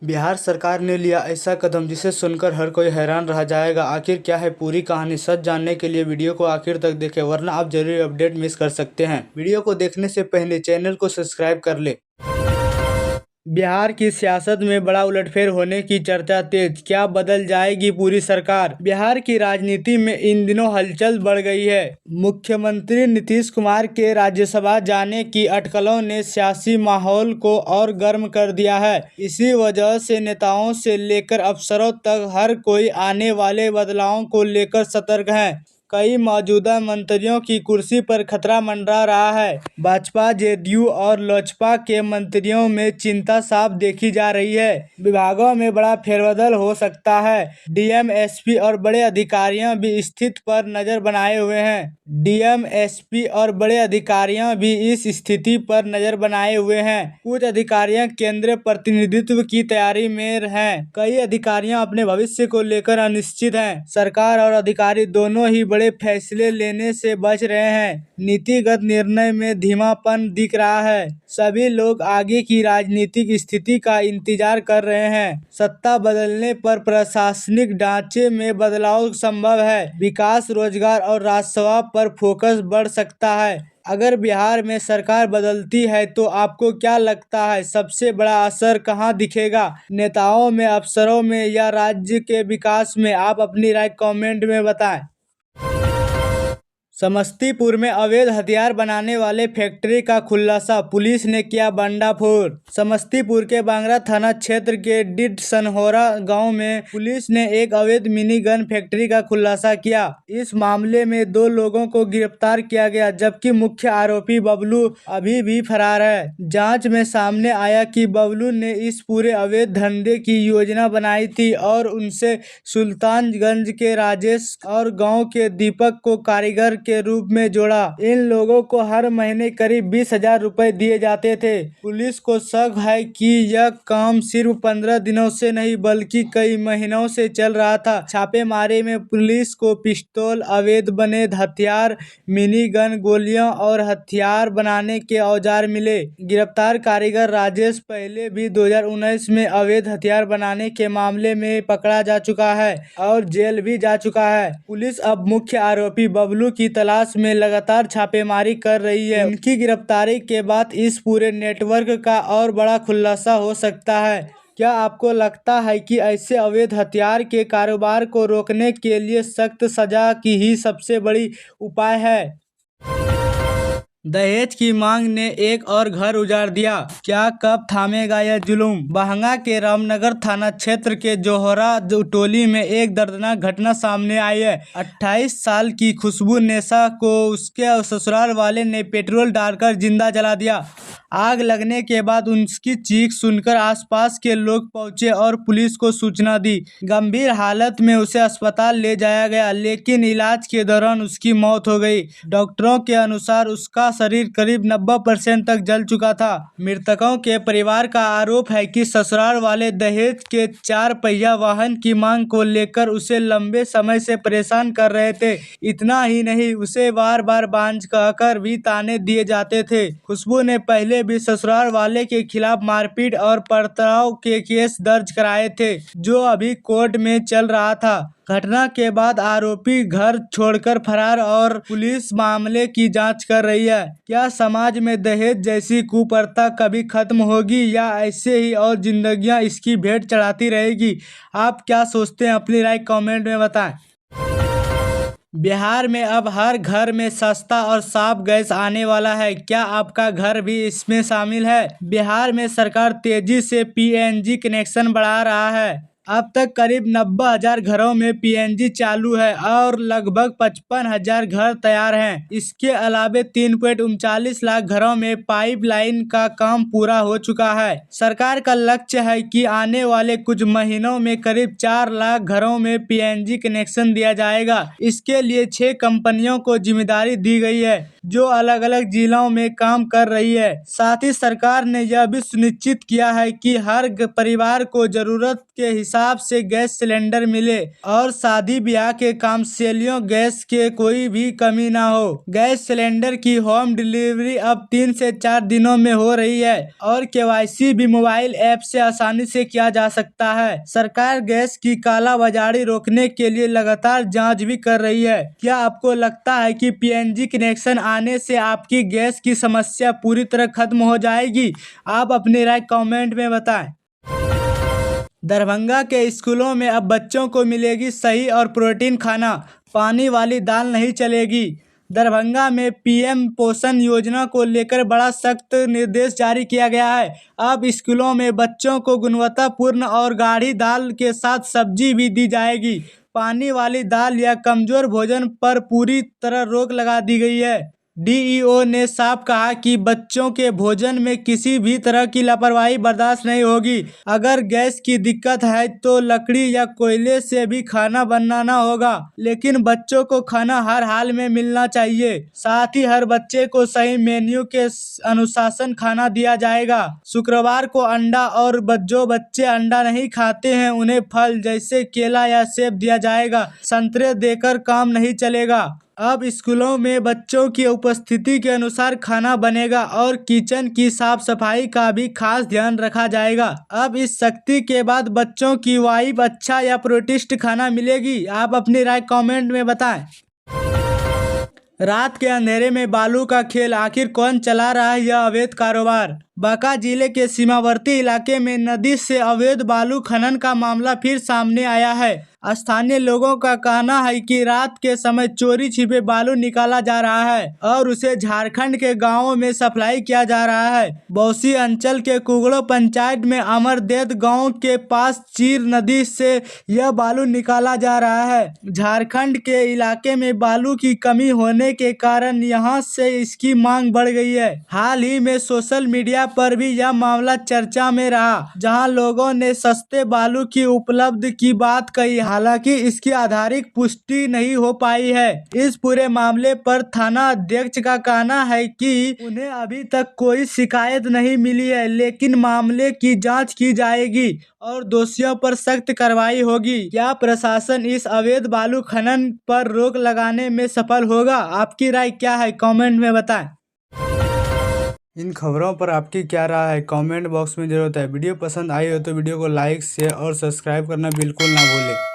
बिहार सरकार ने लिया ऐसा कदम जिसे सुनकर हर कोई हैरान रह जाएगा। आखिर क्या है पूरी कहानी? सच जानने के लिए वीडियो को आखिर तक देखें, वरना आप जरूरी अपडेट मिस कर सकते हैं। वीडियो को देखने से पहले चैनल को सब्सक्राइब कर ले। बिहार की सियासत में बड़ा उलटफेर होने की चर्चा तेज। क्या बदल जाएगी पूरी सरकार? बिहार की राजनीति में इन दिनों हलचल बढ़ गई है। मुख्यमंत्री नीतीश कुमार के राज्यसभा जाने की अटकलों ने सियासी माहौल को और गर्म कर दिया है। इसी वजह से नेताओं से लेकर अफसरों तक हर कोई आने वाले बदलावों को लेकर सतर्क है। कई मौजूदा मंत्रियों की कुर्सी पर खतरा मंडरा रहा है। भाजपा, जेडीयू और लोजपा के मंत्रियों में चिंता साफ देखी जा रही है। विभागों में बड़ा फेरबदल हो सकता है। डीएम, एसपी और बड़े अधिकारियों भी स्थिति पर नजर बनाए हुए हैं। डीएम, एसपी और बड़े अधिकारियों भी इस स्थिति पर नजर बनाए हुए हैं। कुछ अधिकारियों केंद्रीय प्रतिनिधित्व की तैयारी में हैं। कई अधिकारियों अपने भविष्य को लेकर अनिश्चित हैं। सरकार और अधिकारी दोनों ही बड़े फैसले लेने से बच रहे हैं। नीतिगत निर्णय में धीमापन दिख रहा है। सभी लोग आगे की राजनीतिक स्थिति का इंतजार कर रहे हैं। सत्ता बदलने पर प्रशासनिक ढांचे में बदलाव संभव है। विकास, रोजगार और राजस्व पर फोकस बढ़ सकता है। अगर बिहार में सरकार बदलती है तो आपको क्या लगता है सबसे बड़ा असर कहां दिखेगा? नेताओं में, अफसरों में या राज्य के विकास में? आप अपनी राय कमेंट में बताएं। समस्तीपुर में अवैध हथियार बनाने वाले फैक्ट्री का खुलासा, पुलिस ने किया भंडाफोड़। समस्तीपुर के बांगरा थाना क्षेत्र के डिड सनहोरा गांव में पुलिस ने एक अवैध मिनी गन फैक्ट्री का खुलासा किया। इस मामले में 2 लोगों को गिरफ्तार किया गया, जबकि मुख्य आरोपी बबलू अभी भी फरार है। जांच में सामने आया कि बबलू ने इस पूरे अवैध धंधे की योजना बनाई थी और उनसे सुल्तानगंज के राजेश और गाँव के दीपक को कारीगर के रूप में जोड़ा। इन लोगों को हर महीने करीब 20,000 रुपए दिए जाते थे। पुलिस को शक है कि यह काम सिर्फ 15 दिनों से नहीं बल्कि कई महीनों से चल रहा था। छापेमारी में पुलिस को पिस्तौल, अवैध बने हथियार, मिनी गन, गोलियां और हथियार बनाने के औजार मिले। गिरफ्तार कारीगर राजेश पहले भी 2019 में अवैध हथियार बनाने के मामले में पकड़ा जा चुका है और जेल भी जा चुका है। पुलिस अब मुख्य आरोपी बबलू की तलाश में लगातार छापेमारी कर रही है। उनकी गिरफ्तारी के बाद इस पूरे नेटवर्क का और बड़ा खुलासा हो सकता है। क्या आपको लगता है कि ऐसे अवैध हथियार के कारोबार को रोकने के लिए सख्त सजा की ही सबसे बड़ी उपाय है? दहेज की मांग ने एक और घर उजाड़ दिया। क्या कब थामेगा यह जुलूम? बहंगा के रामनगर थाना क्षेत्र के जोहरा टोली में एक दर्दनाक घटना सामने आई है। 28 साल की खुशबू नेसा को उसके ससुराल वाले ने पेट्रोल डालकर जिंदा जला दिया। आग लगने के बाद उसकी चीख सुनकर आसपास के लोग पहुंचे और पुलिस को सूचना दी। गंभीर हालत में उसे अस्पताल ले जाया गया, लेकिन इलाज के दौरान उसकी मौत हो गई। डॉक्टरों के अनुसार उसका शरीर करीब 90% तक जल चुका था। मृतकों के परिवार का आरोप है कि ससुराल वाले दहेज के 4 पहिया वाहन की मांग को लेकर उसे लंबे समय से परेशान कर रहे थे। इतना ही नहीं, उसे बार बार बांझ कहकर भी ताने दिए जाते थे। खुशबू ने पहले भी ससुराल वाले के खिलाफ मारपीट और पथराव के केस दर्ज कराए थे, जो अभी कोर्ट में चल रहा था। घटना के बाद आरोपी घर छोड़कर फरार और पुलिस मामले की जांच कर रही है। क्या समाज में दहेज जैसी कुप्रथा कभी खत्म होगी या ऐसे ही और जिंदगियां इसकी भेंट चढ़ाती रहेगी? आप क्या सोचते हैं? अपनी राय कमेंट में बताएं। बिहार में अब हर घर में सस्ता और साफ गैस आने वाला है। क्या आपका घर भी इसमें शामिल है? बिहार में सरकार तेजी से पीएनजी कनेक्शन बढ़ा रहा है। अब तक करीब 90,000 घरों में पीएनजी चालू है और लगभग 55,000 घर तैयार हैं। इसके अलावे 3.39 लाख घरों में पाइपलाइन का काम पूरा हो चुका है। सरकार का लक्ष्य है कि आने वाले कुछ महीनों में करीब 4 लाख घरों में पीएनजी कनेक्शन दिया जाएगा। इसके लिए 6 कंपनियों को जिम्मेदारी दी गई है। जो अलग अलग जिलों में काम कर रही है। साथ ही सरकार ने यह भी सुनिश्चित किया है कि हर परिवार को जरूरत के हिसाब से गैस सिलेंडर मिले और शादी ब्याह के कामशैलियों गैस के कोई भी कमी ना हो। गैस सिलेंडर की होम डिलीवरी अब 3 से 4 दिनों में हो रही है और केवाईसी भी मोबाइल ऐप से आसानी से किया जा सकता है। सरकार गैस की कालाबाजारी रोकने के लिए लगातार जांच भी कर रही है। क्या आपको लगता है कि पीएनजी कनेक्शन आने से आपकी गैस की समस्या पूरी तरह खत्म हो जाएगी? आप अपनी राय कमेंट में बताएं। दरभंगा के स्कूलों में अब बच्चों को मिलेगी सही और प्रोटीन खाना, पानी वाली दाल नहीं चलेगी। दरभंगा में पीएम पोषण योजना को लेकर बड़ा सख्त निर्देश जारी किया गया है। अब स्कूलों में बच्चों को गुणवत्तापूर्ण और गाढ़ी दाल के साथ सब्जी भी दी जाएगी। पानी वाली दाल या कमजोर भोजन पर पूरी तरह रोक लगा दी गई है। डीईओ ने साफ कहा कि बच्चों के भोजन में किसी भी तरह की लापरवाही बर्दाश्त नहीं होगी। अगर गैस की दिक्कत है तो लकड़ी या कोयले से भी खाना बनाना होगा, लेकिन बच्चों को खाना हर हाल में मिलना चाहिए। साथ ही हर बच्चे को सही मेन्यू के अनुशासन खाना दिया जाएगा। शुक्रवार को अंडा और जो बच्चे अंडा नहीं खाते हैं उन्हें फल जैसे केला या सेब दिया जाएगा। संतरे देकर काम नहीं चलेगा। अब स्कूलों में बच्चों की उपस्थिति के अनुसार खाना बनेगा और किचन की साफ सफाई का भी खास ध्यान रखा जाएगा। अब इस सख्ती के बाद बच्चों की वाइब अच्छा या प्रोटिस्ट खाना मिलेगी? आप अपनी राय कमेंट में बताएं। रात के अंधेरे में बालू का खेल, आखिर कौन चला रहा है यह अवैध कारोबार? बांका जिले के सीमावर्ती इलाके में नदी से अवैध बालू खनन का मामला फिर सामने आया है। स्थानीय लोगों का कहना है कि रात के समय चोरी छिपे बालू निकाला जा रहा है और उसे झारखंड के गांवों में सप्लाई किया जा रहा है। बौसी अंचल के कुगड़ो पंचायत में अमरदेव गांव के पास चीर नदी से यह बालू निकाला जा रहा है। झारखंड के इलाके में बालू की कमी होने के कारण यहां से इसकी मांग बढ़ गई है। हाल ही में सोशल मीडिया पर भी यह मामला चर्चा में रहा, जहां लोगों ने सस्ते बालू की उपलब्ध की बात कही। हालांकि इसकी आधारित पुष्टि नहीं हो पाई है। इस पूरे मामले पर थाना अध्यक्ष का कहना है कि उन्हें अभी तक कोई शिकायत नहीं मिली है, लेकिन मामले की जांच की जाएगी और दोषियों पर सख्त कार्रवाई होगी। क्या प्रशासन इस अवैध बालू खनन पर रोक लगाने में सफल होगा? आपकी राय क्या है? कमेंट में बताएं। इन खबरों पर आपकी क्या राय है? कमेंट बॉक्स में जरूर बताएं। वीडियो पसंद आई हो तो वीडियो को लाइक, शेयर और सब्सक्राइब करना बिल्कुल ना भूलें।